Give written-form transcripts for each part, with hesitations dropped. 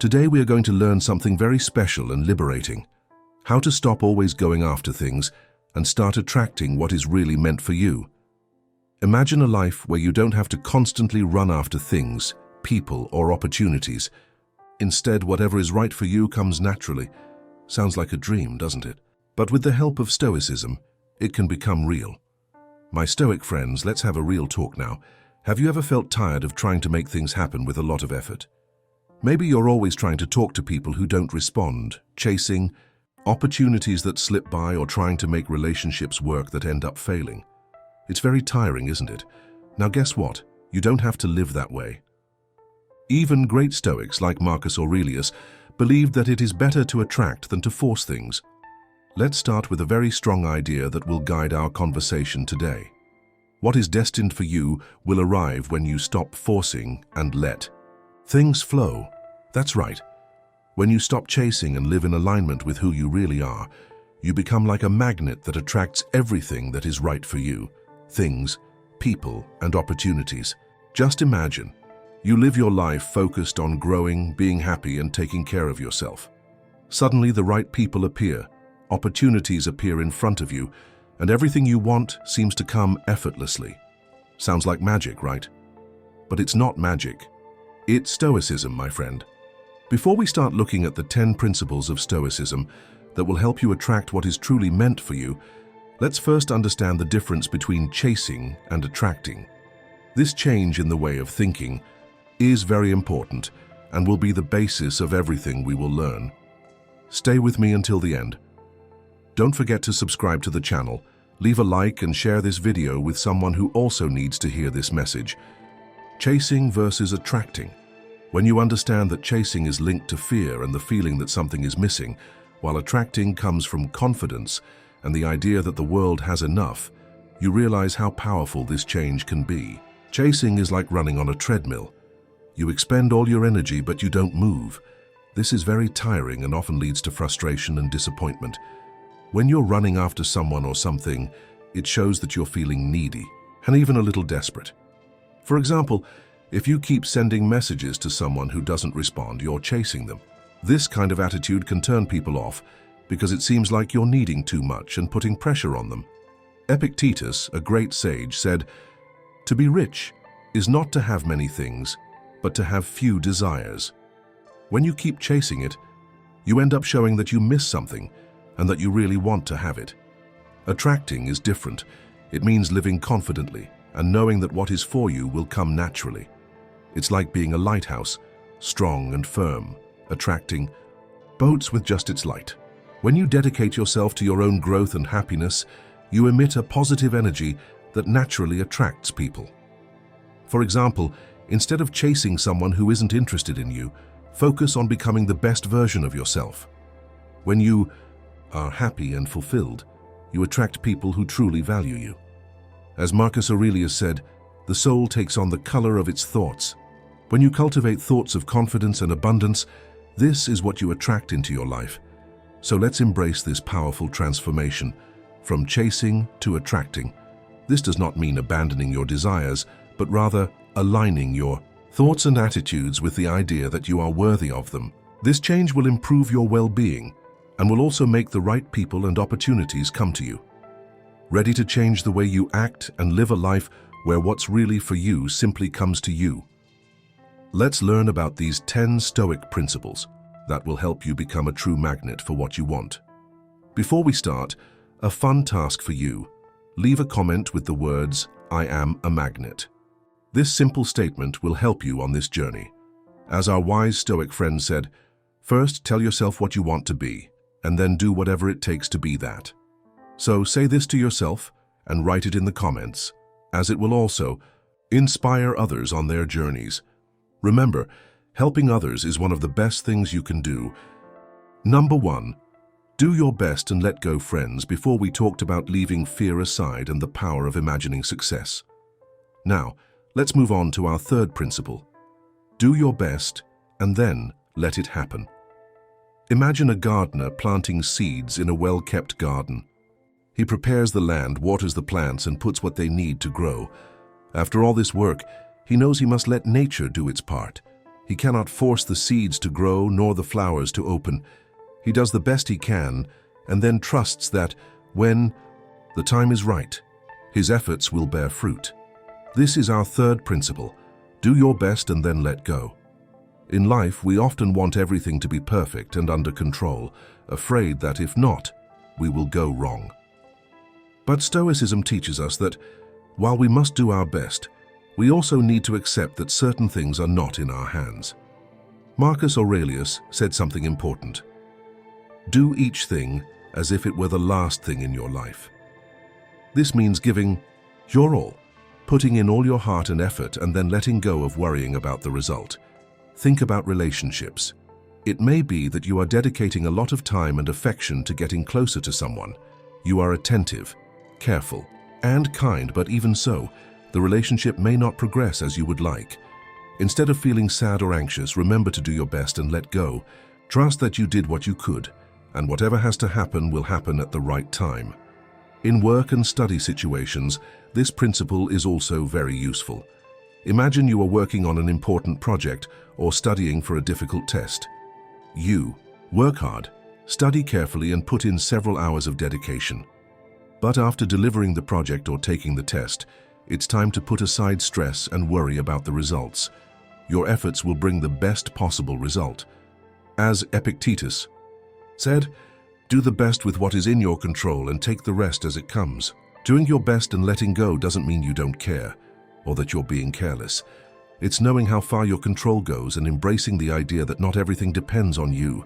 Today we are going to learn something very special and liberating. How to stop always going after things and start attracting what is really meant for you. Imagine a life where you don't have to constantly run after things, people, or opportunities. Instead, whatever is right for you comes naturally. Sounds like a dream, doesn't it? But with the help of Stoicism, it can become real. My Stoic friends, let's have a real talk now. Have you ever felt tired of trying to make things happen with a lot of effort? Maybe you're always trying to talk to people who don't respond, chasing opportunities that slip by, or trying to make relationships work that end up failing. It's very tiring, isn't it? Now guess what? You don't have to live that way. Even great Stoics like Marcus Aurelius believed that it is better to attract than to force things. Let's start with a very strong idea that will guide our conversation today. What is destined for you will arrive when you stop forcing and let things flow. That's right. When you stop chasing and live in alignment with who you really are, you become like a magnet that attracts everything that is right for you. Things, people, and opportunities. Just imagine, you live your life focused on growing, being happy, and taking care of yourself. Suddenly the right people appear, opportunities appear in front of you, and everything you want seems to come effortlessly. Sounds like magic, right? But it's not magic. It's Stoicism, my friend. Before we start looking at the 10 principles of Stoicism that will help you attract what is truly meant for you, let's first understand the difference between chasing and attracting. This change in the way of thinking is very important and will be the basis of everything we will learn. Stay with me until the end. Don't forget to subscribe to the channel, leave a like, and share this video with someone who also needs to hear this message. Chasing versus attracting. When you understand that chasing is linked to fear and the feeling that something is missing, while attracting comes from confidence and the idea that the world has enough, you realize how powerful this change can be. Chasing is like running on a treadmill. You expend all your energy, but you don't move. This is very tiring and often leads to frustration and disappointment. When you're running after someone or something, it shows that you're feeling needy and even a little desperate. For example, if you keep sending messages to someone who doesn't respond, you're chasing them. This kind of attitude can turn people off because it seems like you're needing too much and putting pressure on them. Epictetus, a great sage, said, "To be rich is not to have many things, but to have few desires." When you keep chasing it, you end up showing that you miss something and that you really want to have it. Attracting is different. It means living confidently and knowing that what is for you will come naturally. It's like being a lighthouse, strong and firm, attracting boats with just its light. When you dedicate yourself to your own growth and happiness, you emit a positive energy that naturally attracts people. For example, instead of chasing someone who isn't interested in you, focus on becoming the best version of yourself. When you are happy and fulfilled, you attract people who truly value you. As Marcus Aurelius said, the soul takes on the color of its thoughts. When you cultivate thoughts of confidence and abundance, this is what you attract into your life. So let's embrace this powerful transformation, from chasing to attracting. This does not mean abandoning your desires, but rather aligning your thoughts and attitudes with the idea that you are worthy of them. This change will improve your well-being and will also make the right people and opportunities come to you. Ready to change the way you act and live a life where what's really for you simply comes to you? Let's learn about these 10 Stoic principles that will help you become a true magnet for what you want. Before we start, a fun task for you. Leave a comment with the words, "I am a magnet." This simple statement will help you on this journey. As our wise Stoic friend said, first tell yourself what you want to be, and then do whatever it takes to be that. So say this to yourself and write it in the comments, as it will also inspire others on their journeys. Remember, helping others is one of the best things you can do. Number 1, do your best and let go, friends, before we talked about leaving fear aside and the power of imagining success. Now, let's move on to our third principle. Do your best and then let it happen. Imagine a gardener planting seeds in a well-kept garden. He prepares the land, waters the plants, and puts what they need to grow. After all this work, he knows he must let nature do its part. He cannot force the seeds to grow nor the flowers to open. He does the best he can and then trusts that when the time is right, his efforts will bear fruit. This is our third principle. Do your best and then let go. In life, we often want everything to be perfect and under control, afraid that if not, we will go wrong. But Stoicism teaches us that while we must do our best, we also need to accept that certain things are not in our hands. Marcus Aurelius said something important. Do each thing as if it were the last thing in your life. This means giving your all, putting in all your heart and effort and then letting go of worrying about the result. Think about relationships. It may be that you are dedicating a lot of time and affection to getting closer to someone. You are attentive, careful, and kind, but even so, the relationship may not progress as you would like. Instead of feeling sad or anxious, remember to do your best and let go. Trust that you did what you could, and whatever has to happen will happen at the right time. In work and study situations, this principle is also very useful. Imagine you are working on an important project or studying for a difficult test. You work hard, study carefully, and put in several hours of dedication. But after delivering the project or taking the test, it's time to put aside stress and worry about the results. Your efforts will bring the best possible result. As Epictetus said, do the best with what is in your control and take the rest as it comes. Doing your best and letting go doesn't mean you don't care or that you're being careless. It's knowing how far your control goes and embracing the idea that not everything depends on you.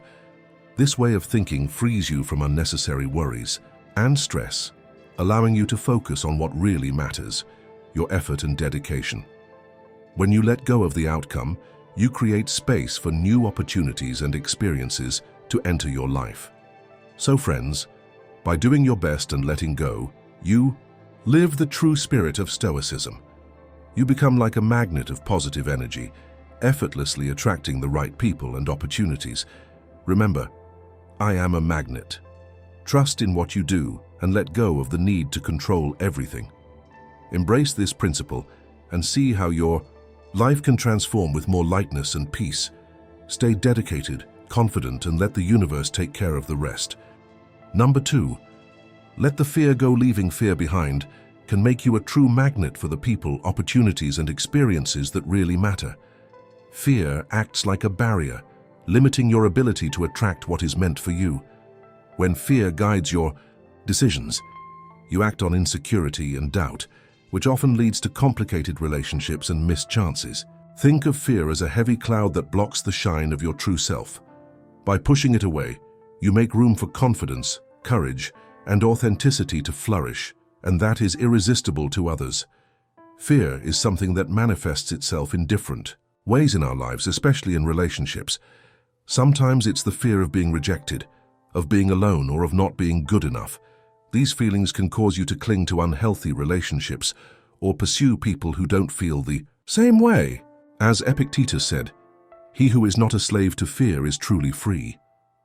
This way of thinking frees you from unnecessary worries and stress, allowing you to focus on what really matters, your effort and dedication. When you let go of the outcome, you create space for new opportunities and experiences to enter your life. So friends, by doing your best and letting go, you live the true spirit of Stoicism. You become like a magnet of positive energy, effortlessly attracting the right people and opportunities. Remember, I am a magnet. Trust in what you do and let go of the need to control everything. Embrace this principle and see how your life can transform with more lightness and peace. Stay dedicated, confident, and let the universe take care of the rest. Number 2, let the fear go. Leaving fear behind can make you a true magnet for the people, opportunities, and experiences that really matter. Fear acts like a barrier, limiting your ability to attract what is meant for you. When fear guides your decisions, you act on insecurity and doubt, which often leads to complicated relationships and missed chances. Think of fear as a heavy cloud that blocks the shine of your true self. By pushing it away, you make room for confidence, courage, and authenticity to flourish, and that is irresistible to others. Fear is something that manifests itself in different ways in our lives, especially in relationships. Sometimes it's the fear of being rejected, of being alone, or of not being good enough. These feelings can cause you to cling to unhealthy relationships or pursue people who don't feel the same way. As Epictetus said, "He who is not a slave to fear is truly free."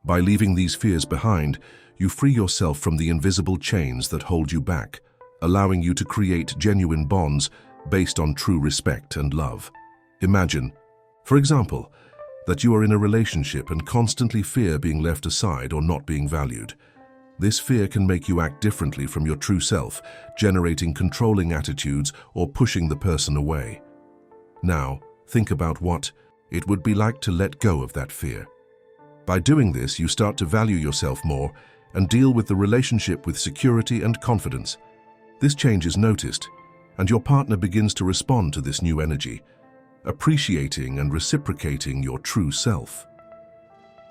By leaving these fears behind, you free yourself from the invisible chains that hold you back, allowing you to create genuine bonds based on true respect and love. Imagine, for example, that you are in a relationship and constantly fear being left aside or not being valued. This fear can make you act differently from your true self, generating controlling attitudes or pushing the person away. Now, think about what it would be like to let go of that fear. By doing this, you start to value yourself more and deal with the relationship with security and confidence. This change is noticed, and your partner begins to respond to this new energy, appreciating and reciprocating your true self.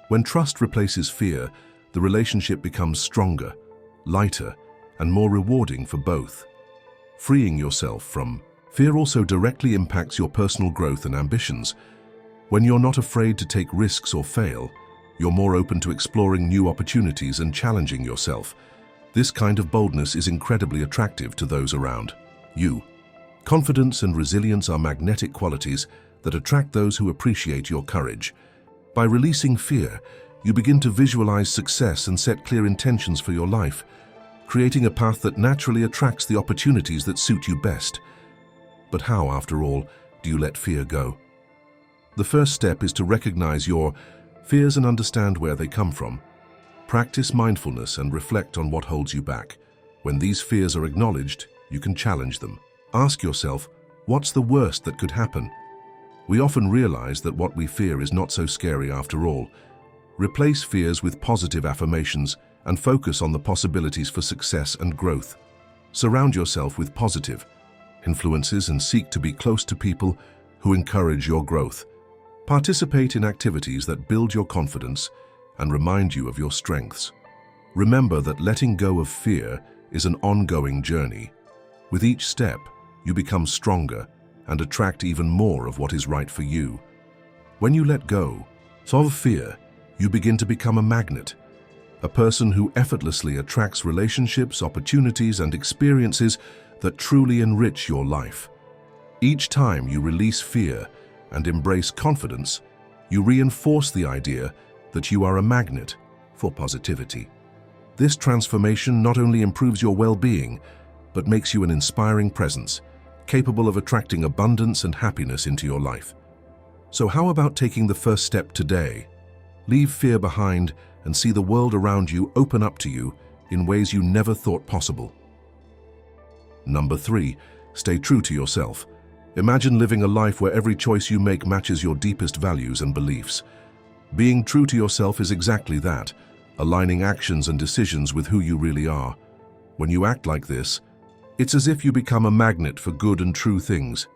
When trust replaces fear, the relationship becomes stronger, lighter, and more rewarding for both. Freeing yourself from fear also directly impacts your personal growth and ambitions. When you're not afraid to take risks or fail, you're more open to exploring new opportunities and challenging yourself. This kind of boldness is incredibly attractive to those around you. Confidence and resilience are magnetic qualities that attract those who appreciate your courage. By releasing fear, you begin to visualize success and set clear intentions for your life, creating a path that naturally attracts the opportunities that suit you best. But how, after all, do you let fear go? The first step is to recognize your fears and understand where they come from. Practice mindfulness and reflect on what holds you back. When these fears are acknowledged, you can challenge them. Ask yourself, what's the worst that could happen? We often realize that what we fear is not so scary after all. Replace fears with positive affirmations and focus on the possibilities for success and growth. Surround yourself with positive influences and seek to be close to people who encourage your growth. Participate in activities that build your confidence and remind you of your strengths. Remember that letting go of fear is an ongoing journey. With each step, you become stronger and attract even more of what is right for you. When you let go of fear, you begin to become a magnet, a person who effortlessly attracts relationships, opportunities, and experiences that truly enrich your life. Each time you release fear and embrace confidence, you reinforce the idea that you are a magnet for positivity. This transformation not only improves your well-being, but makes you an inspiring presence, capable of attracting abundance and happiness into your life. So how about taking the first step today? Leave fear behind and see the world around you open up to you in ways you never thought possible. Number 3, stay true to yourself. Imagine living a life where every choice you make matches your deepest values and beliefs. Being true to yourself is exactly that, aligning actions and decisions with who you really are. When you act like this, it's as if you become a magnet for good and true things,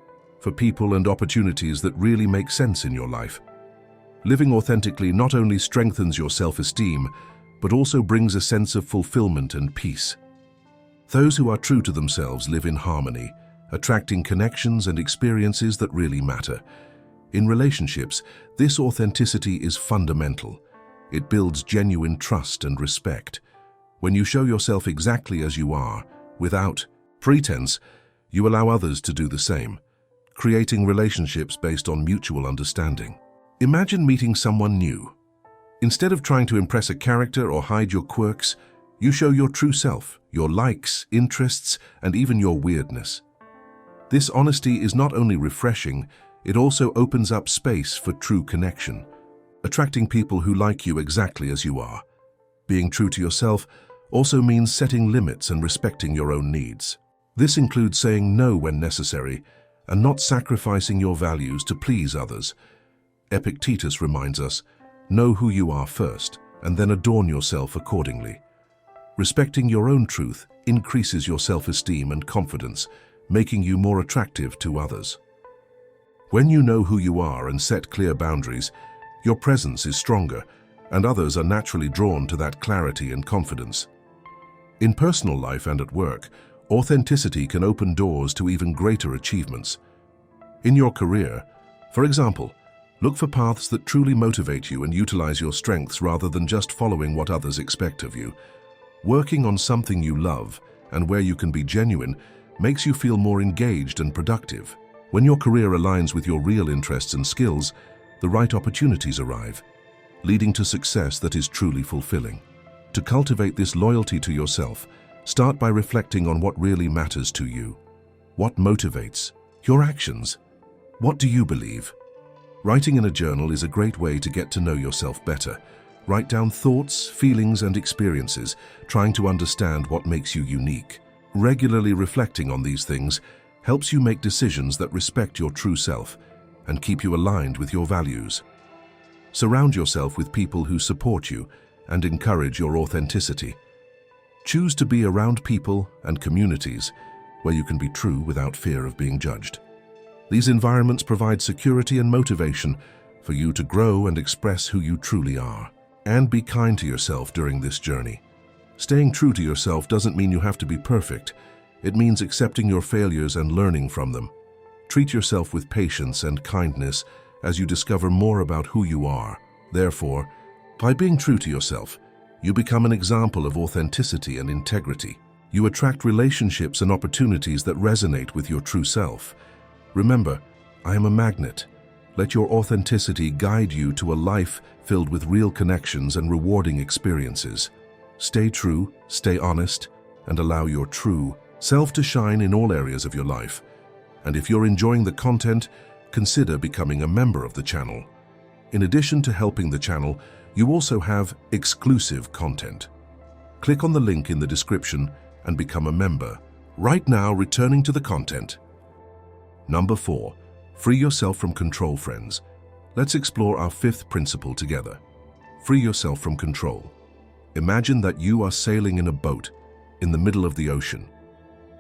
for people and opportunities that really make sense in your life. Living authentically not only strengthens your self-esteem, but also brings a sense of fulfillment and peace. Those who are true to themselves live in harmony, attracting connections and experiences that really matter. In relationships, this authenticity is fundamental. It builds genuine trust and respect. When you show yourself exactly as you are, without pretense, you allow others to do the same, creating relationships based on mutual understanding. Imagine meeting someone new. Instead of trying to impress a character or hide your quirks, you show your true self, your likes, interests, and even your weirdness. This honesty is not only refreshing, it also opens up space for true connection, attracting people who like you exactly as you are. Being true to yourself also means setting limits and respecting your own needs. This includes saying no when necessary and not sacrificing your values to please others. Epictetus reminds us, know who you are first and then adorn yourself accordingly. Respecting your own truth increases your self-esteem and confidence, making you more attractive to others. When you know who you are and set clear boundaries, your presence is stronger, and others are naturally drawn to that clarity and confidence. In personal life and at work, authenticity can open doors to even greater achievements. In your career, for example, look for paths that truly motivate you and utilize your strengths rather than just following what others expect of you. Working on something you love and where you can be genuine makes you feel more engaged and productive. When your career aligns with your real interests and skills, the right opportunities arrive, leading to success that is truly fulfilling. To cultivate this loyalty to yourself, start by reflecting on what really matters to you. What motivates your actions? What do you believe? Writing in a journal is a great way to get to know yourself better. Write down thoughts, feelings, and experiences, trying to understand what makes you unique. Regularly reflecting on these things helps you make decisions that respect your true self and keep you aligned with your values. Surround yourself with people who support you and encourage your authenticity. Choose to be around people and communities where you can be true without fear of being judged. These environments provide security and motivation for you to grow and express who you truly are. And be kind to yourself during this journey. Staying true to yourself doesn't mean you have to be perfect. It means accepting your failures and learning from them. Treat yourself with patience and kindness as you discover more about who you are. Therefore, by being true to yourself, you become an example of authenticity and integrity. You attract relationships and opportunities that resonate with your true self. Remember, I am a magnet. Let your authenticity guide you to a life filled with real connections and rewarding experiences. Stay true, stay honest, and allow your true self to shine in all areas of your life. And if you're enjoying the content, consider becoming a member of the channel. In addition to helping the channel, you also have exclusive content. Click on the link in the description and become a member. Right now, returning to the content. Number 4. Free yourself from control, friends. Let's explore our 5th principle together. Free yourself from control. Imagine that you are sailing in a boat in the middle of the ocean.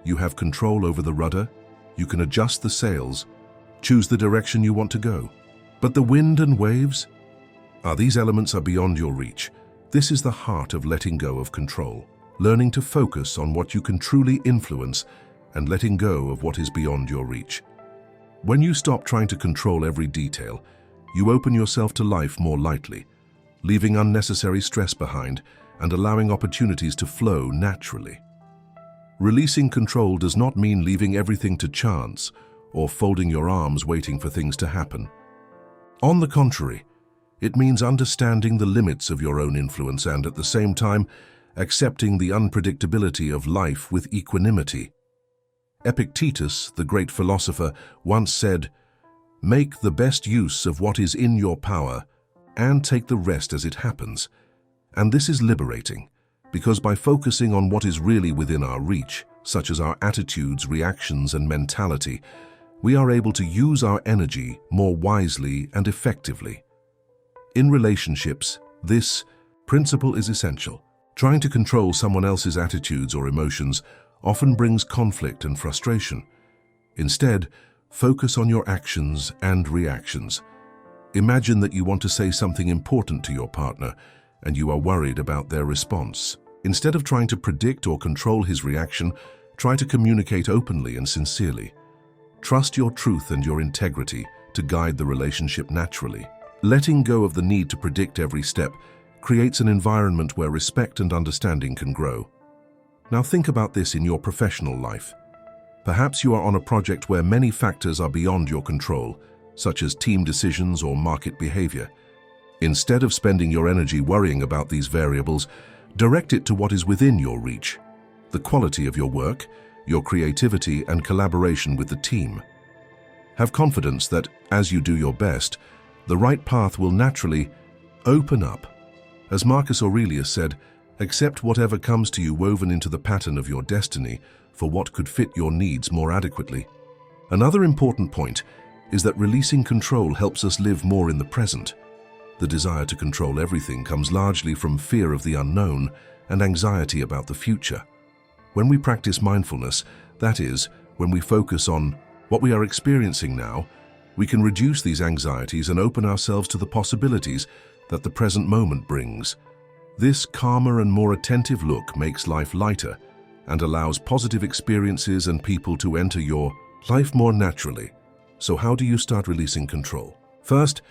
You have control over the rudder, you can adjust the sails, choose the direction you want to go. But the wind and waves? These elements are beyond your reach. This is the heart of letting go of control, learning to focus on what you can truly influence and letting go of what is beyond your reach. When you stop trying to control every detail, you open yourself to life more lightly, leaving unnecessary stress behind and allowing opportunities to flow naturally. Releasing control does not mean leaving everything to chance or folding your arms waiting for things to happen. On the contrary, it means understanding the limits of your own influence and, at the same time, accepting the unpredictability of life with equanimity. Epictetus, the great philosopher, once said, "Make the best use of what is in your power and take the rest as it happens." And this is liberating, because by focusing on what is really within our reach, such as our attitudes, reactions, and mentality, we are able to use our energy more wisely and effectively. In relationships, this principle is essential. Trying to control someone else's attitudes or emotions often brings conflict and frustration. Instead, focus on your actions and reactions. Imagine that you want to say something important to your partner and you are worried about their response. Instead of trying to predict or control his reaction, try to communicate openly and sincerely. Trust your truth and your integrity to guide the relationship naturally. Letting go of the need to predict every step creates an environment where respect and understanding can grow. Now think about this in your professional life. Perhaps you are on a project where many factors are beyond your control, such as team decisions or market behavior. Instead of spending your energy worrying about these variables, direct it to what is within your reach: the quality of your work, your creativity, and collaboration with the team. Have confidence that, as you do your best, the right path will naturally open up. As Marcus Aurelius said, "Accept whatever comes to you woven into the pattern of your destiny for what could fit your needs more adequately." Another important point is that releasing control helps us live more in the present. The desire to control everything comes largely from fear of the unknown and anxiety about the future. When we practice mindfulness, that is, when we focus on what we are experiencing now, we can reduce these anxieties and open ourselves to the possibilities that the present moment brings. This calmer and more attentive look makes life lighter and allows positive experiences and people to enter your life more naturally. So how do you start releasing control? First,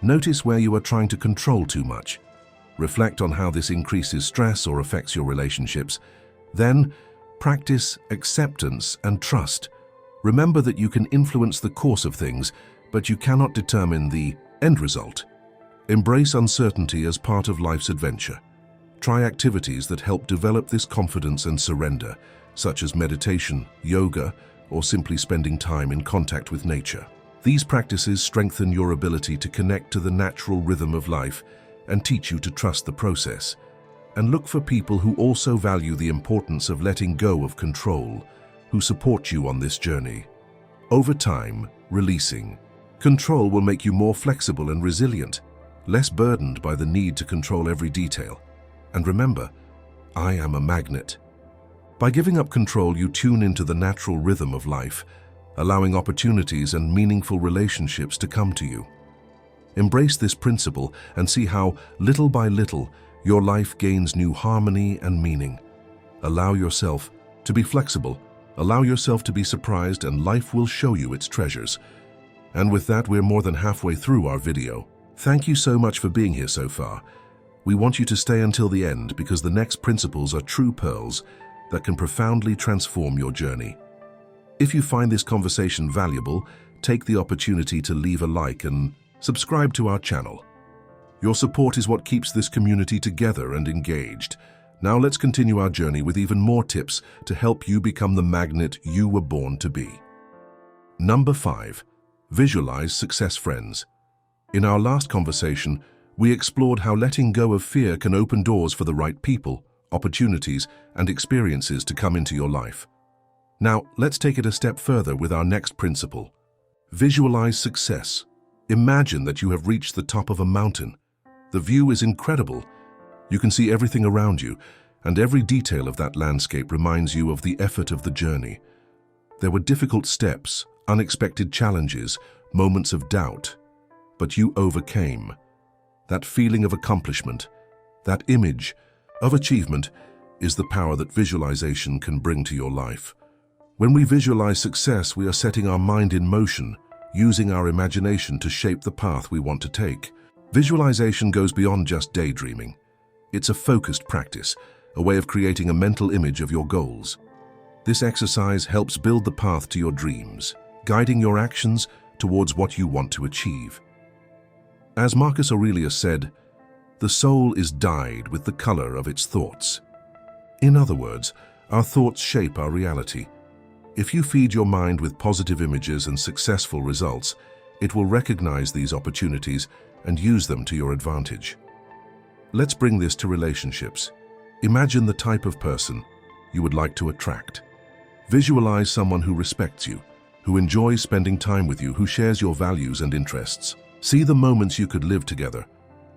notice where you are trying to control too much. Reflect on how this increases stress or affects your relationships. Then, practice acceptance and trust. Remember that you can influence the course of things, but you cannot determine the end result. Embrace uncertainty as part of life's adventure. Try activities that help develop this confidence and surrender, such as meditation, yoga, or simply spending time in contact with nature. These practices strengthen your ability to connect to the natural rhythm of life and teach you to trust the process. And look for people who also value the importance of letting go of control, who support you on this journey. Over time, releasing control will make you more flexible and resilient, less burdened by the need to control every detail. And remember, I am a magnet. By giving up control, you tune into the natural rhythm of life, allowing opportunities and meaningful relationships to come to you. Embrace this principle and see how, little by little, your life gains new harmony and meaning. Allow yourself to be flexible, allow yourself to be surprised, and life will show you its treasures. And with that, we're more than halfway through our video. Thank you so much for being here so far. We want you to stay until the end because the next principles are true pearls that can profoundly transform your journey. If you find this conversation valuable, take the opportunity to leave a like and subscribe to our channel. Your support is what keeps this community together and engaged. Now let's continue our journey with even more tips to help you become the magnet you were born to be. Number 5. Visualize success, friends. In our last conversation, we explored how letting go of fear can open doors for the right people, opportunities, and experiences to come into your life. Now, let's take it a step further with our next principle. Visualize success. Imagine that you have reached the top of a mountain. The view is incredible. You can see everything around you, and every detail of that landscape reminds you of the effort of the journey. There were difficult steps, unexpected challenges, moments of doubt, but you overcame. That feeling of accomplishment, that image of achievement, is the power that visualization can bring to your life. When we visualize success, we are setting our mind in motion, using our imagination to shape the path we want to take. Visualization goes beyond just daydreaming. It's a focused practice, a way of creating a mental image of your goals. This exercise helps build the path to your dreams, guiding your actions towards what you want to achieve. As Marcus Aurelius said, "The soul is dyed with the color of its thoughts." In other words, our thoughts shape our reality. If you feed your mind with positive images and successful results, it will recognize these opportunities and use them to your advantage. Let's bring this to relationships. Imagine the type of person you would like to attract. Visualize someone who respects you, who enjoys spending time with you, who shares your values and interests. See the moments you could live together,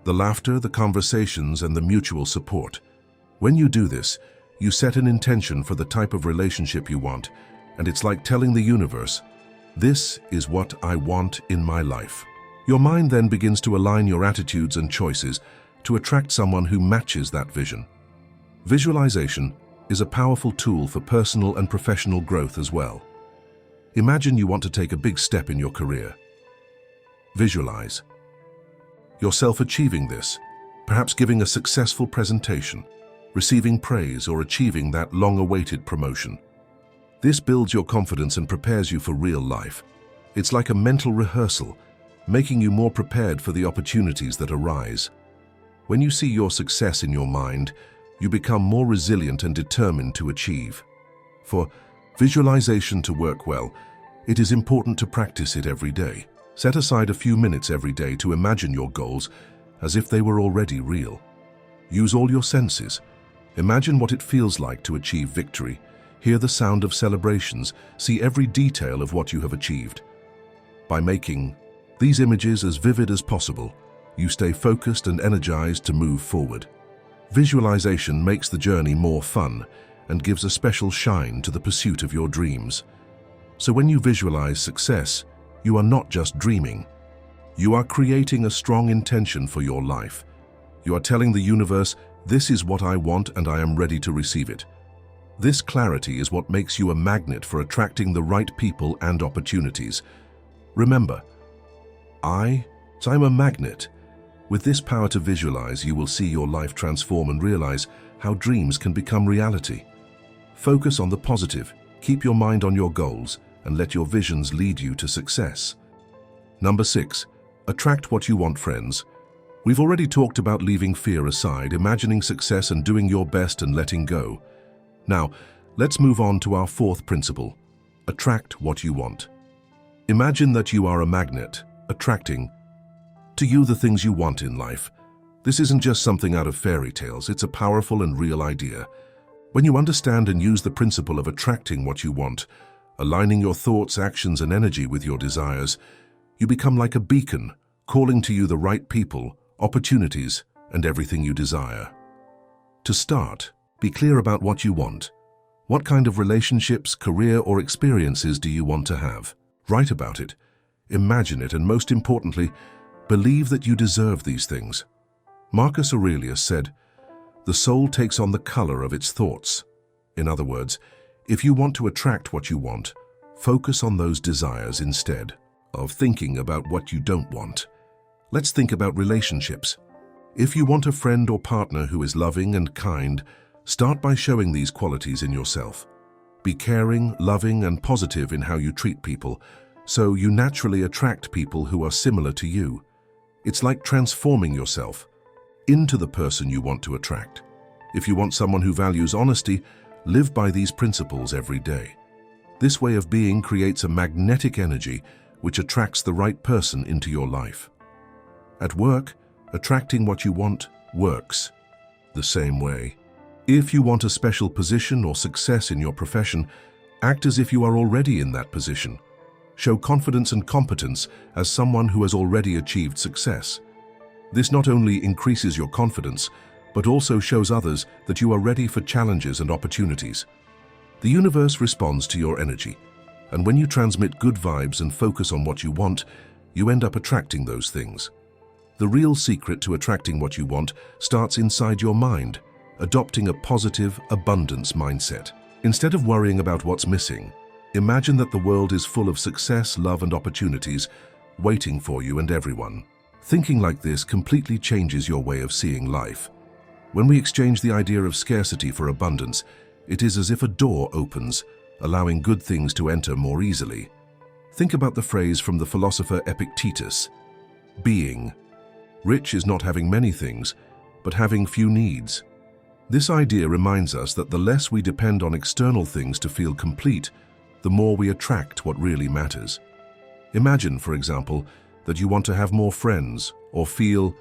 the laughter, the conversations, and the mutual support. When you do this, you set an intention for the type of relationship you want, and it's like telling the universe, "This is what I want in my life." Your mind then begins to align your attitudes and choices to attract someone who matches that vision. Visualization is a powerful tool for personal and professional growth as well. Imagine you want to take a big step in your career. Visualize yourself achieving this, perhaps giving a successful presentation, receiving praise, or achieving that long-awaited promotion. This builds your confidence and prepares you for real life. It's like a mental rehearsal, making you more prepared for the opportunities that arise. When you see your success in your mind, you become more resilient and determined to achieve. For visualization to work well, it is important to practice it every day. Set aside a few minutes every day to imagine your goals as if they were already real. Use all your senses. Imagine what it feels like to achieve victory. Hear the sound of celebrations. See every detail of what you have achieved. By making these images as vivid as possible, you stay focused and energized to move forward. Visualization makes the journey more fun and gives a special shine to the pursuit of your dreams. So when you visualize success, you are not just dreaming. You are creating a strong intention for your life. You are telling the universe, "This is what I want and I am ready to receive it." This clarity is what makes you a magnet for attracting the right people and opportunities. Remember, I'm a magnet. With this power to visualize, you will see your life transform and realize how dreams can become reality. Focus on the positive, keep your mind on your goals, and let your visions lead you to success. Number 6, attract what you want, friends. We've already talked about leaving fear aside, imagining success and doing your best and letting go. Now, let's move on to our 4th principle, attract what you want. Imagine that you are a magnet, attracting to you the things you want in life. This isn't just something out of fairy tales, it's a powerful and real idea. When you understand and use the principle of attracting what you want, aligning your thoughts, actions, and energy with your desires, you become like a beacon, calling to you the right people, opportunities, and everything you desire. To start, be clear about what you want. What kind of relationships, career, or experiences do you want to have? Write about it, imagine it, and most importantly, believe that you deserve these things. Marcus Aurelius said, "The soul takes on the color of its thoughts." In other words, if you want to attract what you want, focus on those desires instead of thinking about what you don't want. Let's think about relationships. If you want a friend or partner who is loving and kind, start by showing these qualities in yourself. Be caring, loving, and positive in how you treat people, so you naturally attract people who are similar to you. It's like transforming yourself into the person you want to attract. If you want someone who values honesty, live by these principles every day. This way of being creates a magnetic energy which attracts the right person into your life. At work, attracting what you want works the same way. If you want a special position or success in your profession, act as if you are already in that position. Show confidence and competence as someone who has already achieved success. This not only increases your confidence, but also shows others that you are ready for challenges and opportunities. The universe responds to your energy, and when you transmit good vibes and focus on what you want, you end up attracting those things. The real secret to attracting what you want starts inside your mind, adopting a positive abundance mindset. Instead of worrying about what's missing, imagine that the world is full of success, love, and opportunities waiting for you and everyone. Thinking like this completely changes your way of seeing life. When we exchange the idea of scarcity for abundance, it is as if a door opens, allowing good things to enter more easily. Think about the phrase from the philosopher Epictetus, being rich is not having many things, but having few needs. This idea reminds us that the less we depend on external things to feel complete, the more we attract what really matters. Imagine, for example, that you want to have more friends or feel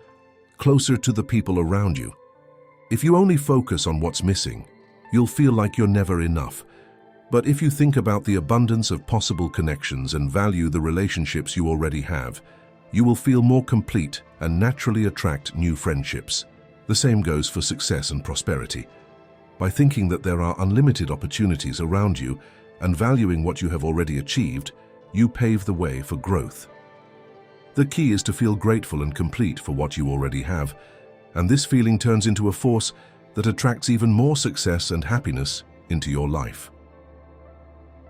closer to the people around you. If you only focus on what's missing, you'll feel like you're never enough. But if you think about the abundance of possible connections and value the relationships you already have, you will feel more complete and naturally attract new friendships. The same goes for success and prosperity. By thinking that there are unlimited opportunities around you and valuing what you have already achieved, you pave the way for growth. The key is to feel grateful and complete for what you already have, and this feeling turns into a force that attracts even more success and happiness into your life.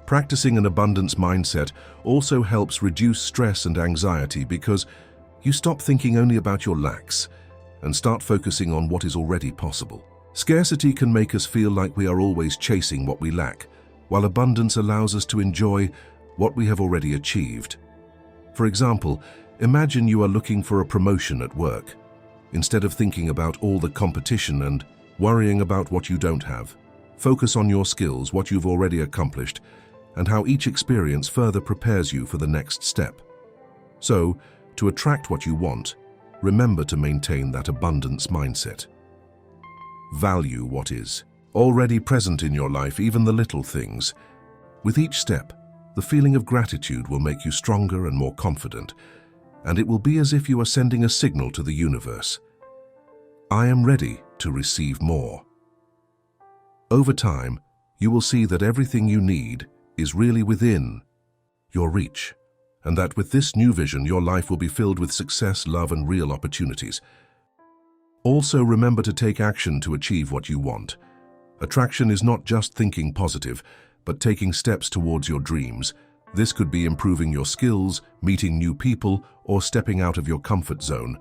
Practicing an abundance mindset also helps reduce stress and anxiety because you stop thinking only about your lacks and start focusing on what is already possible. Scarcity can make us feel like we are always chasing what we lack, while abundance allows us to enjoy what we have already achieved. For example, imagine you are looking for a promotion at work. Instead of thinking about all the competition and worrying about what you don't have, focus on your skills, what you've already accomplished, and how each experience further prepares you for the next step. So, to attract what you want, remember to maintain that abundance mindset. Value what is already present in your life, even the little things. With each step, the feeling of gratitude will make you stronger and more confident, and it will be as if you are sending a signal to the universe. I am ready to receive more. Over time, you will see that everything you need is really within your reach, and that with this new vision, your life will be filled with success, love, and real opportunities. Also, remember to take action to achieve what you want. Attraction is not just thinking positive, but taking steps towards your dreams. This could be improving your skills, meeting new people, or stepping out of your comfort zone.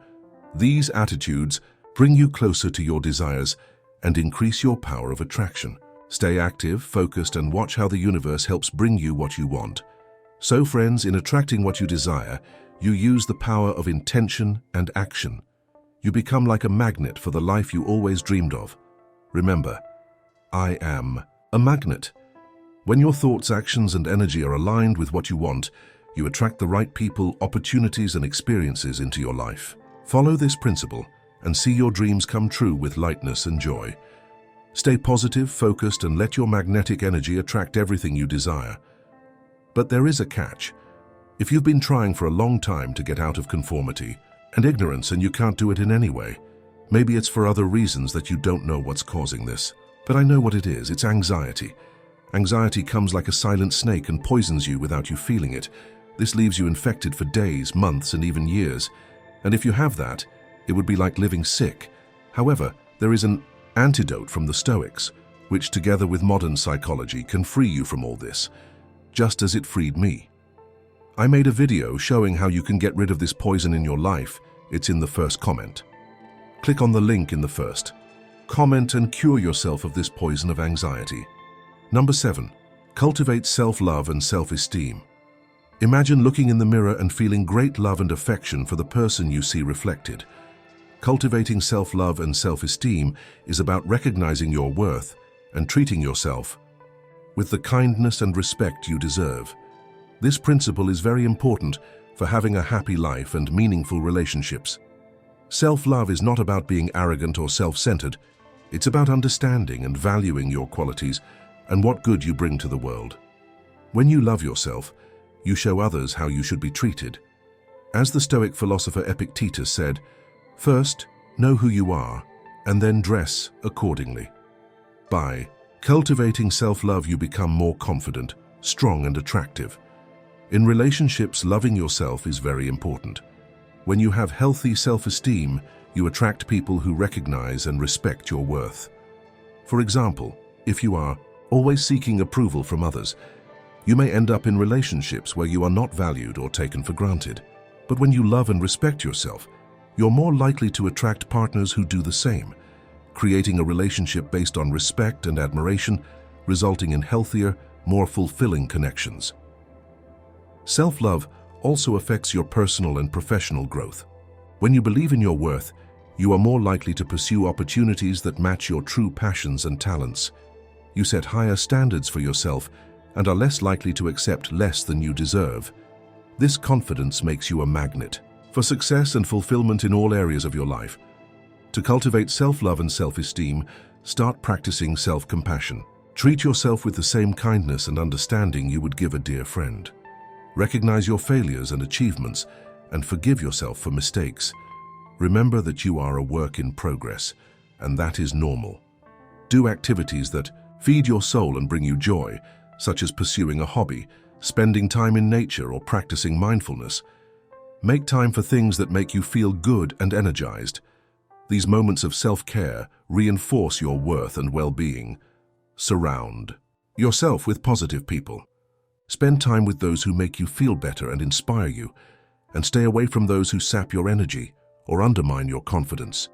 These attitudes bring you closer to your desires and increase your power of attraction. Stay active, focused, and watch how the universe helps bring you what you want. So, friends, in attracting what you desire, you use the power of intention and action. You become like a magnet for the life you always dreamed of. Remember, I am a magnet. When your thoughts, actions, and energy are aligned with what you want, you attract the right people, opportunities, and experiences into your life. Follow this principle and see your dreams come true with lightness and joy. Stay positive, focused, and let your magnetic energy attract everything you desire. But there is a catch. If you've been trying for a long time to get out of conformity and ignorance and you can't do it in any way, maybe it's for other reasons that you don't know what's causing this. But I know what it is. It's anxiety. Anxiety comes like a silent snake and poisons you without you feeling it. This leaves you infected for days, months, and even years. And if you have that, it would be like living sick. However, there is an antidote from the Stoics, which together with modern psychology can free you from all this, just as it freed me. I made a video showing how you can get rid of this poison in your life. It's in the first comment. Click on the link in the first comment and cure yourself of this poison of anxiety. Number 7. Cultivate self-love and self-esteem. Imagine looking in the mirror and feeling great love and affection for the person you see reflected. Cultivating self-love and self-esteem is about recognizing your worth and treating yourself with the kindness and respect you deserve. This principle is very important for having a happy life and meaningful relationships. Self-love is not about being arrogant or self-centered. It's about understanding and valuing your qualities and what good you bring to the world. When you love yourself, you show others how you should be treated. As the Stoic philosopher Epictetus said, "First, know who you are, and then dress accordingly." By cultivating self-love, you become more confident, strong, and attractive. In relationships, loving yourself is very important. When you have healthy self-esteem, you attract people who recognize and respect your worth. For example, if you are always seeking approval from others, you may end up in relationships where you are not valued or taken for granted. But when you love and respect yourself, you're more likely to attract partners who do the same, creating a relationship based on respect and admiration, resulting in healthier, more fulfilling connections. Self-love also affects your personal and professional growth. When you believe in your worth, you are more likely to pursue opportunities that match your true passions and talents. You set higher standards for yourself and are less likely to accept less than you deserve. This confidence makes you a magnet for success and fulfillment in all areas of your life. To cultivate self-love and self-esteem, start practicing self-compassion. Treat yourself with the same kindness and understanding you would give a dear friend. Recognize your failures and achievements and forgive yourself for mistakes. Remember that you are a work in progress, and that is normal. Do activities that feed your soul and bring you joy, such as pursuing a hobby, spending time in nature, or practicing mindfulness. Make time for things that make you feel good and energized. These moments of self-care reinforce your worth and well-being. Surround yourself with positive people. Spend time with those who make you feel better and inspire you, and stay away from those who sap your energy or undermine your confidence.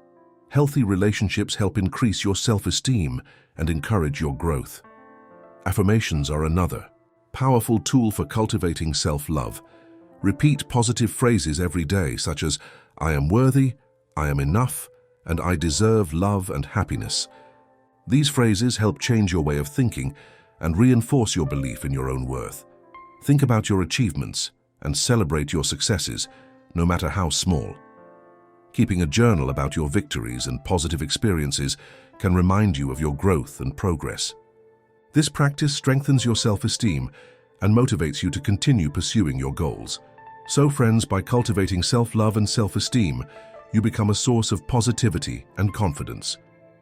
Healthy relationships help increase your self-esteem and encourage your growth. Affirmations are another powerful tool for cultivating self-love. Repeat positive phrases every day, such as, "I am worthy," "I am enough," and "I deserve love and happiness." These phrases help change your way of thinking and reinforce your belief in your own worth. Think about your achievements and celebrate your successes, no matter how small. Keeping a journal about your victories and positive experiences can remind you of your growth and progress. This practice strengthens your self-esteem and motivates you to continue pursuing your goals. So friends, by cultivating self-love and self-esteem, you become a source of positivity and confidence.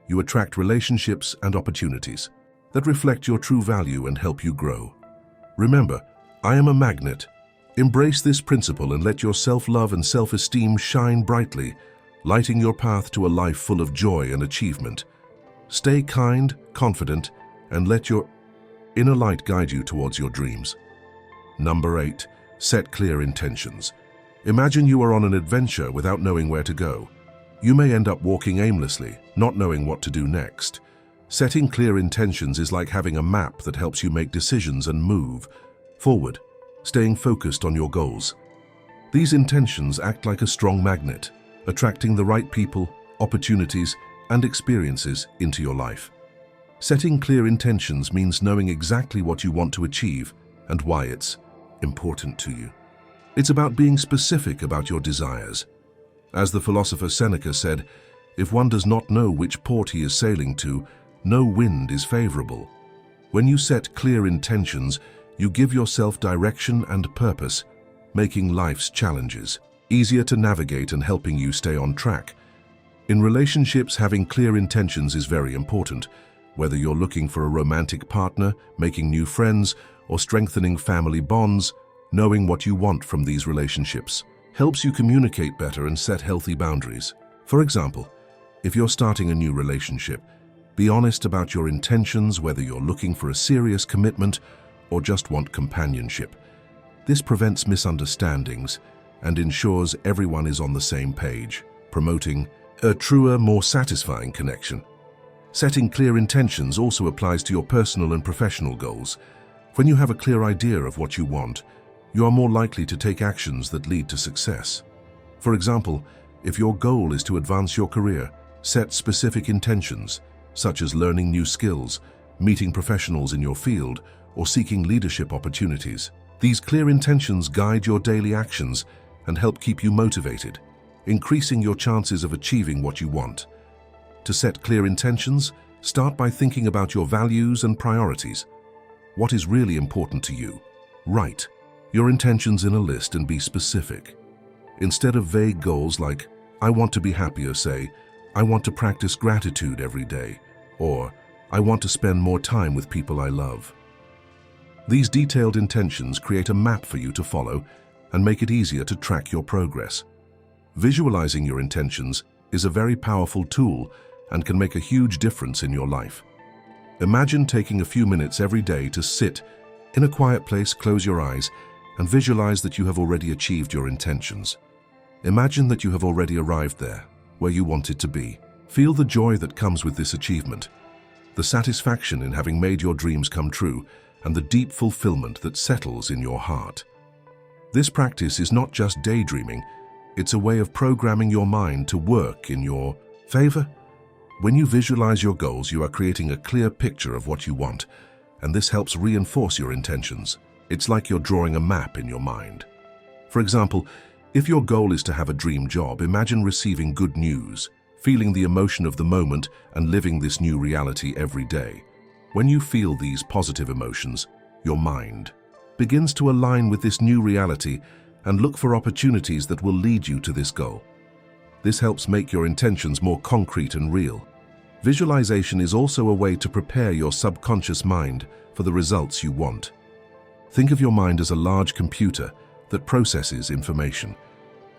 You attract relationships and opportunities that reflect your true value and help you grow. Remember, I am a magnet. Embrace this principle and let your self-love and self-esteem shine brightly, lighting your path to a life full of joy and achievement. Stay kind, confident, and let your inner light guide you towards your dreams. Number 8. Set clear intentions. Imagine you are on an adventure without knowing where to go. You may end up walking aimlessly, not knowing what to do next. Setting clear intentions is like having a map that helps you make decisions and move forward, staying focused on your goals. These intentions act like a strong magnet, attracting the right people, opportunities, and experiences into your life. Setting clear intentions means knowing exactly what you want to achieve and why it's important to you. It's about being specific about your desires. As the philosopher Seneca said, "If one does not know which port he is sailing to, no wind is favorable." When you set clear intentions, you give yourself direction and purpose, making life's challenges easier to navigate and helping you stay on track. In relationships, having clear intentions is very important. Whether you're looking for a romantic partner, making new friends, or strengthening family bonds, knowing what you want from these relationships helps you communicate better and set healthy boundaries. For example, if you're starting a new relationship, be honest about your intentions, whether you're looking for a serious commitment or just want companionship. This prevents misunderstandings and ensures everyone is on the same page, promoting a truer, more satisfying connection. Setting clear intentions also applies to your personal and professional goals. When you have a clear idea of what you want, you are more likely to take actions that lead to success. For example, if your goal is to advance your career, set specific intentions, such as learning new skills, meeting professionals in your field, or seeking leadership opportunities. These clear intentions guide your daily actions and help keep you motivated, increasing your chances of achieving what you want. To set clear intentions, start by thinking about your values and priorities. What is really important to you? Write your intentions in a list and be specific. Instead of vague goals like, I want to be happier, say, I want to practice gratitude every day, or I want to spend more time with people I love. These detailed intentions create a map for you to follow and make it easier to track your progress. Visualizing your intentions is a very powerful tool and can make a huge difference in your life. Imagine taking a few minutes every day to sit in a quiet place, close your eyes, and visualize that you have already achieved your intentions. Imagine that you have already arrived there, where you wanted to be. Feel the joy that comes with this achievement, the satisfaction in having made your dreams come true, and the deep fulfillment that settles in your heart. This practice is not just daydreaming, it's a way of programming your mind to work in your favor. When you visualize your goals, you are creating a clear picture of what you want, and this helps reinforce your intentions. It's like you're drawing a map in your mind. For example, if your goal is to have a dream job, imagine receiving good news, feeling the emotion of the moment, and living this new reality every day. When you feel these positive emotions, your mind begins to align with this new reality and look for opportunities that will lead you to this goal. This helps make your intentions more concrete and real. Visualization is also a way to prepare your subconscious mind for the results you want. Think of your mind as a large computer that processes information.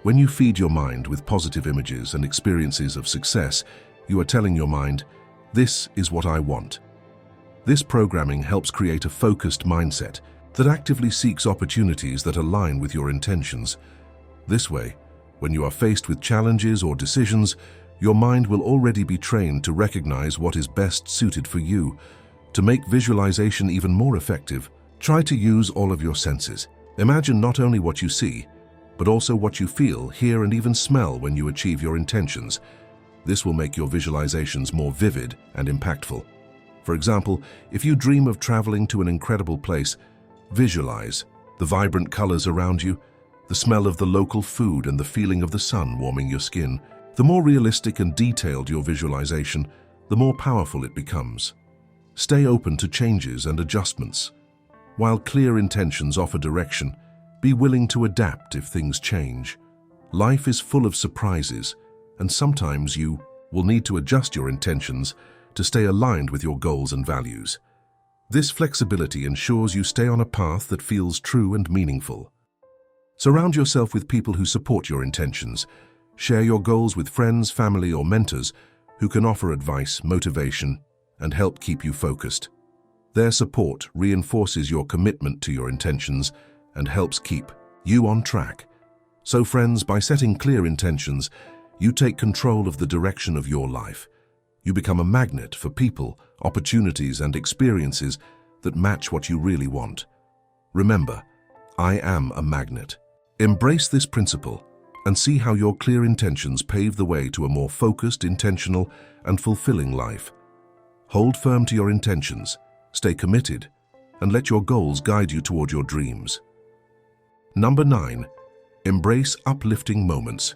When you feed your mind with positive images and experiences of success, you are telling your mind, "This is what I want." This programming helps create a focused mindset that actively seeks opportunities that align with your intentions. This way, when you are faced with challenges or decisions, your mind will already be trained to recognize what is best suited for you. To make visualization even more effective, try to use all of your senses. Imagine not only what you see, but also what you feel, hear, and even smell when you achieve your intentions. This will make your visualizations more vivid and impactful. For example, if you dream of traveling to an incredible place, visualize the vibrant colors around you, the smell of the local food, and the feeling of the sun warming your skin. The more realistic and detailed your visualization, the more powerful it becomes. Stay open to changes and adjustments. While clear intentions offer direction, be willing to adapt if things change. Life is full of surprises, and sometimes you will need to adjust your intentions to stay aligned with your goals and values. This flexibility ensures you stay on a path that feels true and meaningful. Surround yourself with people who support your intentions. Share your goals with friends, family, or mentors who can offer advice, motivation, and help keep you focused. Their support reinforces your commitment to your intentions and helps keep you on track. So friends, by setting clear intentions, you take control of the direction of your life. You become a magnet for people, opportunities, and experiences that match what you really want. Remember, I am a magnet. Embrace this principle and see how your clear intentions pave the way to a more focused, intentional, and fulfilling life. Hold firm to your intentions, stay committed, and let your goals guide you toward your dreams. Number 9, embrace uplifting moments.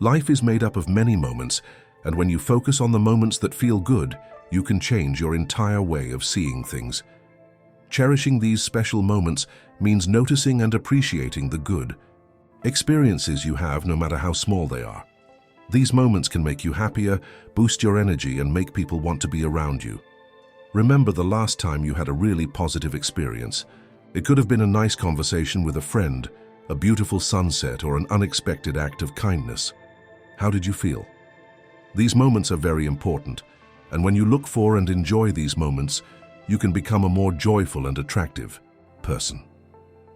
Life is made up of many moments, and when you focus on the moments that feel good, you can change your entire way of seeing things. Cherishing these special moments means noticing and appreciating the good experiences you have, no matter how small they are. These moments can make you happier, boost your energy, and make people want to be around you. Remember the last time you had a really positive experience. It could have been a nice conversation with a friend, a beautiful sunset, or an unexpected act of kindness. How did you feel? These moments are very important, and when you look for and enjoy these moments, you can become a more joyful and attractive person.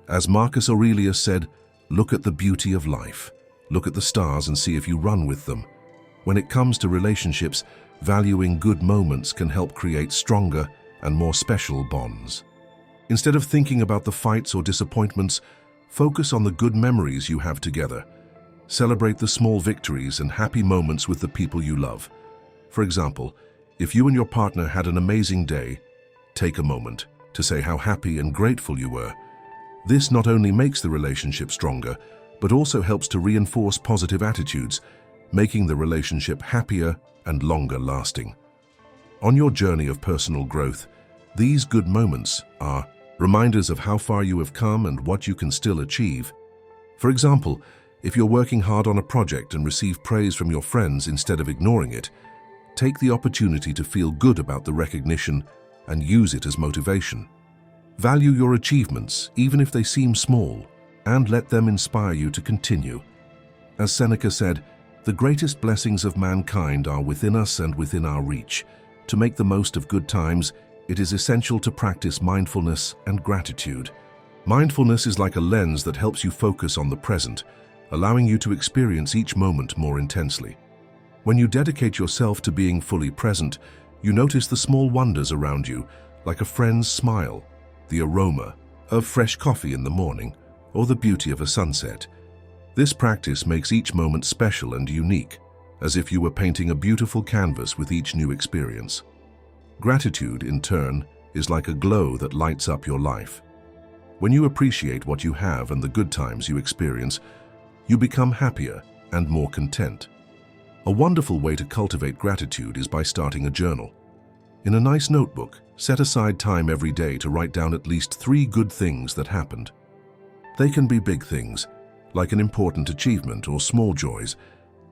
As Marcus Aurelius said, look at the beauty of life. Look at the stars and see if you run with them. When it comes to relationships, valuing good moments can help create stronger and more special bonds. Instead of thinking about the fights or disappointments, focus on the good memories you have together. Celebrate the small victories and happy moments with the people you love. For example, if you and your partner had an amazing day, take a moment to say how happy and grateful you were. This not only makes the relationship stronger, but also helps to reinforce positive attitudes, making the relationship happier and longer lasting. On your journey of personal growth, these good moments are reminders of how far you have come and what you can still achieve. For example, if you're working hard on a project and receive praise from your friends instead of ignoring it, take the opportunity to feel good about the recognition and use it as motivation. Value your achievements, even if they seem small, and let them inspire you to continue. As Seneca said, the greatest blessings of mankind are within us and within our reach. To make the most of good times, it is essential to practice mindfulness and gratitude. Mindfulness is like a lens that helps you focus on the present, allowing you to experience each moment more intensely. When you dedicate yourself to being fully present, you notice the small wonders around you, like a friend's smile, the aroma of fresh coffee in the morning, or the beauty of a sunset. This practice makes each moment special and unique, as if you were painting a beautiful canvas with each new experience. Gratitude, in turn, is like a glow that lights up your life. When you appreciate what you have and the good times you experience, you become happier and more content. A wonderful way to cultivate gratitude is by starting a journal. In a nice notebook, set aside time every day to write down at least 3 good things that happened. They can be big things, like an important achievement, or small joys,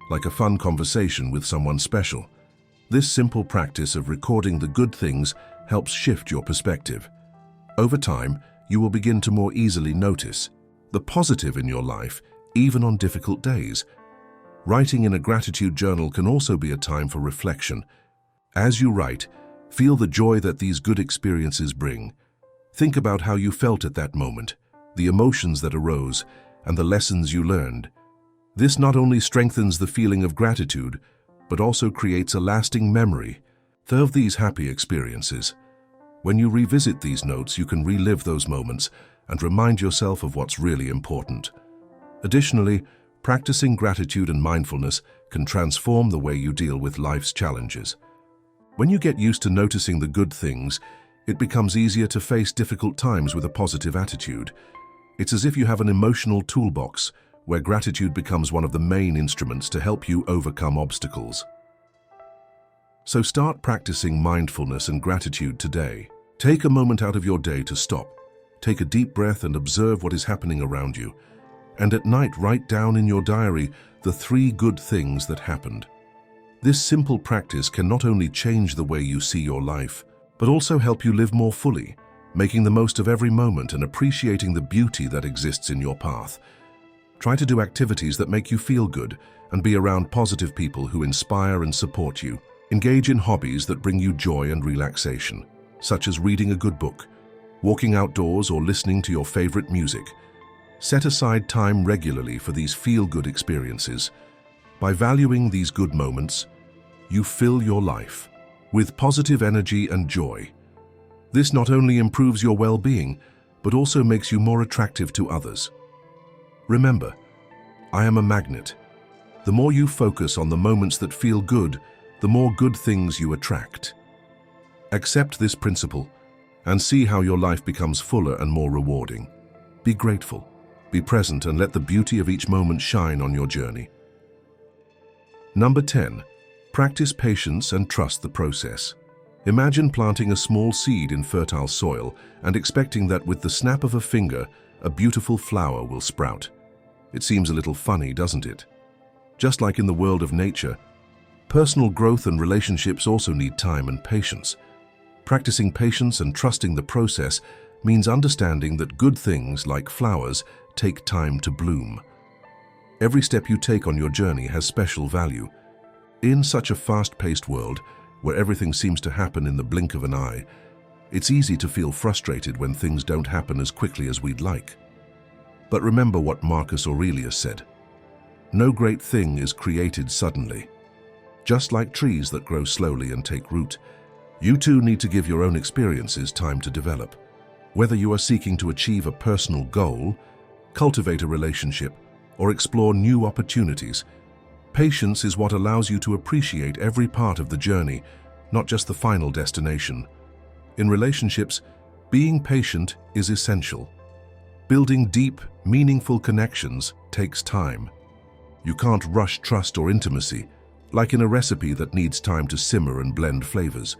like a fun conversation with someone special. This simple practice of recording the good things helps shift your perspective. Over time, you will begin to more easily notice the positive in your life, even on difficult days. Writing in a gratitude journal can also be a time for reflection. As you write, feel the joy that these good experiences bring. Think about how you felt at that moment, the emotions that arose, and the lessons you learned. This not only strengthens the feeling of gratitude, but also creates a lasting memory of these happy experiences. When you revisit these notes, you can relive those moments and remind yourself of what's really important. Additionally, practicing gratitude and mindfulness can transform the way you deal with life's challenges. When you get used to noticing the good things, it becomes easier to face difficult times with a positive attitude. It's as if you have an emotional toolbox where gratitude becomes one of the main instruments to help you overcome obstacles. So start practicing mindfulness and gratitude today. Take a moment out of your day to stop. Take a deep breath and observe what is happening around you. And at night, write down in your diary the 3 good things that happened. This simple practice can not only change the way you see your life, but also help you live more fully, making the most of every moment and appreciating the beauty that exists in your path. Try to do activities that make you feel good and be around positive people who inspire and support you. Engage in hobbies that bring you joy and relaxation, such as reading a good book, walking outdoors, or listening to your favorite music. Set aside time regularly for these feel-good experiences. By valuing these good moments, you fill your life with positive energy and joy. This not only improves your well-being, but also makes you more attractive to others. Remember, I am a magnet. The more you focus on the moments that feel good, the more good things you attract. Accept this principle and see how your life becomes fuller and more rewarding. Be grateful, be present, and let the beauty of each moment shine on your journey. Number 10. Practice patience and trust the process. Imagine planting a small seed in fertile soil and expecting that with the snap of a finger, a beautiful flower will sprout. It seems a little funny, doesn't it? Just like in the world of nature, personal growth and relationships also need time and patience. Practicing patience and trusting the process means understanding that good things, like flowers, take time to bloom. Every step you take on your journey has special value. In such a fast-paced world, where everything seems to happen in the blink of an eye, it's easy to feel frustrated when things don't happen as quickly as we'd like. But remember what Marcus Aurelius said: "No great thing is created suddenly." Just like trees that grow slowly and take root, you too need to give your own experiences time to develop. Whether you are seeking to achieve a personal goal, cultivate a relationship, or explore new opportunities, patience is what allows you to appreciate every part of the journey, not just the final destination. In relationships, being patient is essential. Building deep, meaningful connections takes time. You can't rush trust or intimacy, like in a recipe that needs time to simmer and blend flavors.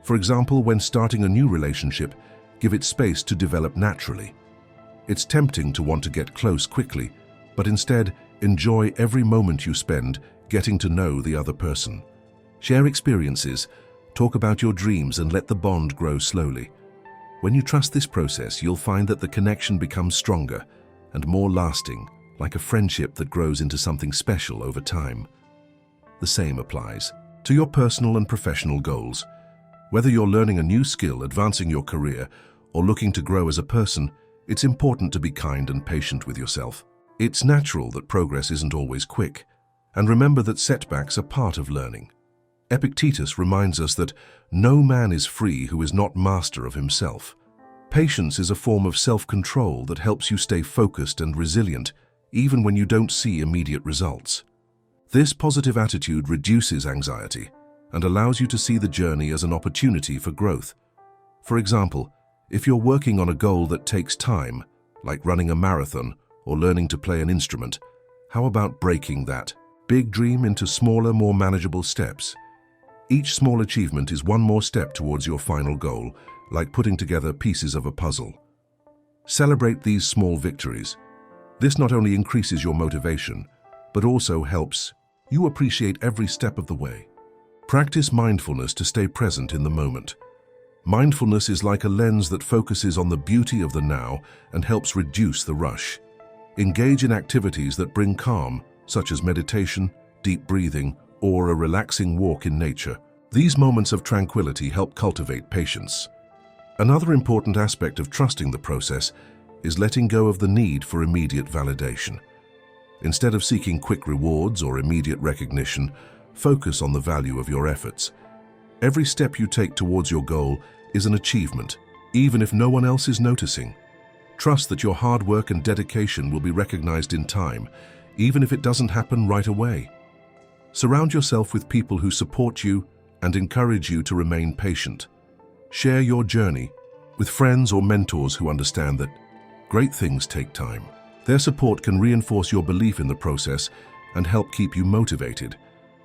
For example, when starting a new relationship, give it space to develop naturally. It's tempting to want to get close quickly, but instead, enjoy every moment you spend getting to know the other person. Share experiences, talk about your dreams, and let the bond grow slowly. When you trust this process, you'll find that the connection becomes stronger and more lasting, like a friendship that grows into something special over time. The same applies to your personal and professional goals. Whether you're learning a new skill, advancing your career, or looking to grow as a person, it's important to be kind and patient with yourself. It's natural that progress isn't always quick, and remember that setbacks are part of learning. Epictetus reminds us that no man is free who is not master of himself. Patience is a form of self-control that helps you stay focused and resilient, even when you don't see immediate results. This positive attitude reduces anxiety and allows you to see the journey as an opportunity for growth. For example, if you're working on a goal that takes time, like running a marathon or learning to play an instrument, how about breaking that big dream into smaller, more manageable steps? Each small achievement is one more step towards your final goal, like putting together pieces of a puzzle. Celebrate these small victories. This not only increases your motivation, but also helps you appreciate every step of the way. Practice mindfulness to stay present in the moment. Mindfulness is like a lens that focuses on the beauty of the now and helps reduce the rush. Engage in activities that bring calm, such as meditation, deep breathing, or a relaxing walk in nature. These moments of tranquility help cultivate patience. Another important aspect of trusting the process is letting go of the need for immediate validation. Instead of seeking quick rewards or immediate recognition, focus on the value of your efforts. Every step you take towards your goal is an achievement, even if no one else is noticing. Trust that your hard work and dedication will be recognized in time, even if it doesn't happen right away. Surround yourself with people who support you and encourage you to remain patient. Share your journey with friends or mentors who understand that great things take time. Their support can reinforce your belief in the process and help keep you motivated.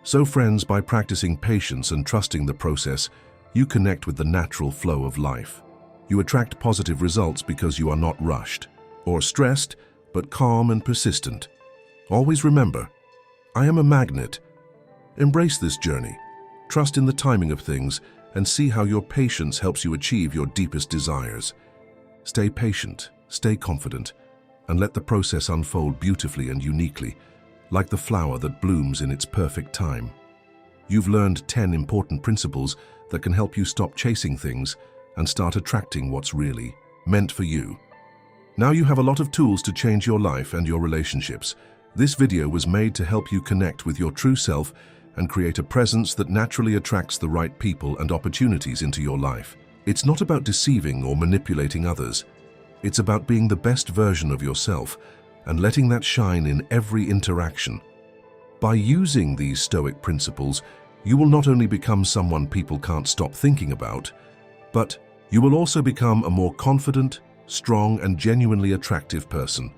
So friends, by practicing patience and trusting the process, you connect with the natural flow of life. You attract positive results because you are not rushed or stressed, but calm and persistent. Always remember, I am a magnet. Embrace this journey, trust in the timing of things, and see how your patience helps you achieve your deepest desires. Stay patient, stay confident, and let the process unfold beautifully and uniquely, like the flower that blooms in its perfect time. You've learned 10 important principles that can help you stop chasing things and start attracting what's really meant for you. Now you have a lot of tools to change your life and your relationships. This video was made to help you connect with your true self and create a presence that naturally attracts the right people and opportunities into your life. It's not about deceiving or manipulating others. It's about being the best version of yourself and letting that shine in every interaction. By using these Stoic principles, you will not only become someone people can't stop thinking about, but you will also become a more confident, strong, and genuinely attractive person.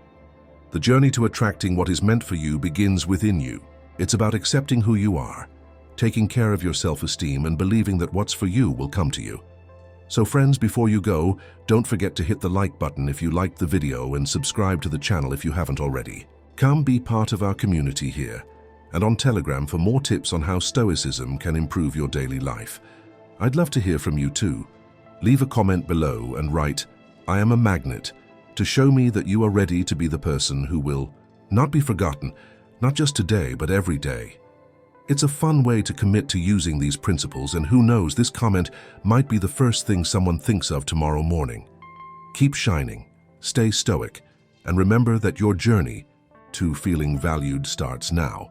The journey to attracting what is meant for you begins within you. It's about accepting who you are, taking care of your self-esteem, and believing that what's for you will come to you. So friends, before you go, don't forget to hit the like button if you liked the video and subscribe to the channel if you haven't already. Come be part of our community here and on Telegram for more tips on how Stoicism can improve your daily life. I'd love to hear from you too. Leave a comment below and write, "I am a magnet," to show me that you are ready to be the person who will not be forgotten, not just today, but every day. It's a fun way to commit to using these principles, and who knows, this comment might be the first thing someone thinks of tomorrow morning. Keep shining, stay stoic, and remember that your journey to feeling valued starts now.